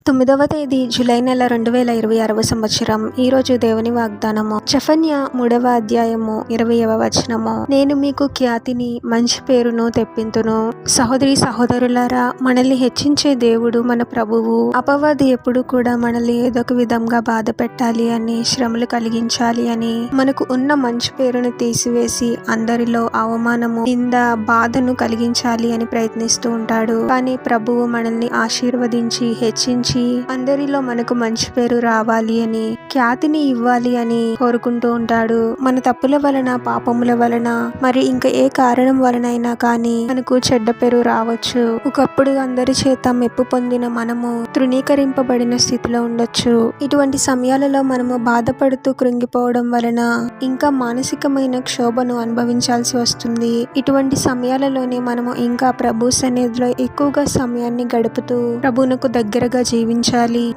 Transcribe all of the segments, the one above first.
9వ తేదీ జూలై నెల 2026 సంవత్సరం. ఈరోజు దేవుని వాగ్దానము జెఫన్యా 3వ అధ్యాయము 20వ వచనము. నేను మీకు ఖ్యాతిని మంచి పేరును తెప్పింతును. సహోదరి సహోదరులారా, మనల్ని హెచ్చించే దేవుడు మన ప్రభువు. అపవాది ఎప్పుడు కూడా మనల్ని ఏదో ఒక విధంగా బాధ పెట్టాలి అని, శ్రమలు కలిగించాలి అని, మనకు ఉన్న మంచి పేరును తీసివేసి అందరిలో అవమానము, నింద, బాధను కలిగించాలి అని ప్రయత్నిస్తూ ఉంటాడు. కానీ ప్రభువు మనల్ని ఆశీర్వదించి హెచ్చించి అందరిలో మనకు మంచి పేరు రావాలి అని, ఖ్యాతిని ఇవ్వాలి అని కోరుకుంటూ ఉంటాడు. మన తప్పుల వలన, పాపముల వలన, మరి ఇంకా ఏ కారణం వలనైనా కానీ మనకు చెడ్డ పేరు రావచ్చు. ఒకప్పుడు అందరి చేత మెప్పు పొందిన మనము తృణీకరింపబడిన స్థితిలో ఉండొచ్చు. ఇటువంటి సమయాలలో మనము బాధపడుతూ కృంగిపోవడం వలన ఇంకా మానసికమైన క్షోభను అనుభవించాల్సి వస్తుంది. ఇటువంటి సమయాలలోనే మనము ఇంకా ప్రభు సన్నిధిలో ఎక్కువగా సమయాన్ని గడుపుతూ ప్రభువునకు దగ్గరగా జీవించాలి.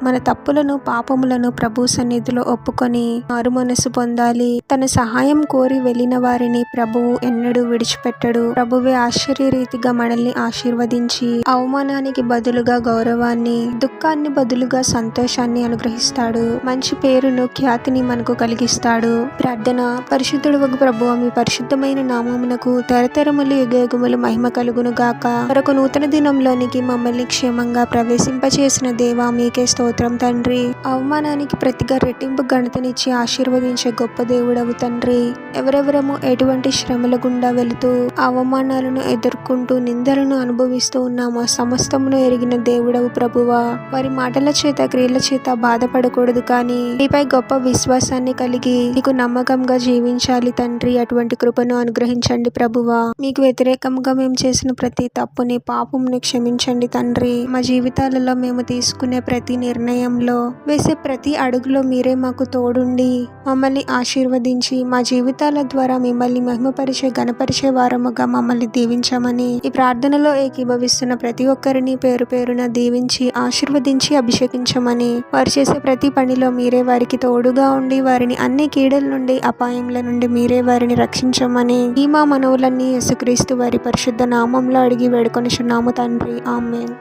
మన తప్పులను, పాపములను ప్రభు సన్నిధిలో ఒప్పుకొని మారు మనసు పొందాలి. తన సహాయం కోరి వెళ్ళిన వారిని ప్రభువు ఎన్నడూ విడిచిపెట్టడు. ప్రభువే ఆశ్చర్యరీతిగా మనల్ని ఆశీర్వదించి అవమానానికి బదులుగా గౌరవాన్ని, దుఃఖాన్ని బదులుగా సంతోషాన్ని అనుగ్రహిస్తాడు. మంచి పేరును, ఖ్యాతిని మనకు కలిగిస్తాడు. ప్రార్థన. పరిశుద్ధుడవగు ప్రభువా, మీ పరిశుద్ధమైన నామమునకు తరతరములు యుగయుగములు మహిమ కలుగును గాక. మరొక నూతన దినంలోనికి మమ్మల్ని క్షేమంగా ప్రవేశింపచేసిన దేవా, మీకే స్తోత్రం తండ్రి. అవమానానికి ప్రతిగా రెట్టింపు ఘనతనిచ్చి ఆశీర్వదించే గొప్ప దేవుడవు తండ్రి. ఎవరెవరము ఎటువంటి శ్రమల గుండా వెళుతూ అవమానాలను ఎదుర్కొంటూ నిందలను అనుభవిస్తూ ఉన్నామో సమస్తమును ఎరిగిన దేవుడవు ప్రభువా. వారి మాటల చేత, క్రియల చేత బాధపడకూడదు, కానీ మీపై గొప్ప విశ్వాసాన్ని కలిగి నీకు నమ్మకంగా జీవించాలి తండ్రి. అటువంటి కృపను అనుగ్రహించండి ప్రభువా. మీకు వ్యతిరేకంగా మేము చేసిన ప్రతి తప్పుని, పాపముని క్షమించండి తండ్రి. మా జీవితాలలో మేము తీసుకునే ప్రతి నిర్ణయంలో, వేసే ప్రతి అడుగులో మీరే మాకు తోడుండి మమ్మల్ని ఆశీర్వదించి మా జీవితాల ద్వారా మిమ్మల్ని మహిమపరిచే, గణపరిచే వారముగా మమ్మల్ని దీవించమని ఈ ప్రార్థనలో ఏకీభవిస్తున్న ప్రతి ఒక్కరిని పేరు పేరున దీవించి ఆశీర్వదించి అభిషేకించమని, వారు చేసే ప్రతి పనిలో మీరే వారికి తోడుగా ఉండి వారిని అన్ని కీడుల నుండి, అపాయముల నుండి మీరే వారిని రక్షించమని ఈ మా మనవులన్నీ యేసుక్రీస్తు వారి పరిశుద్ధ నామంలో అడిగి వేడుకొనుచున్నాము తండ్రి. ఆమేన్.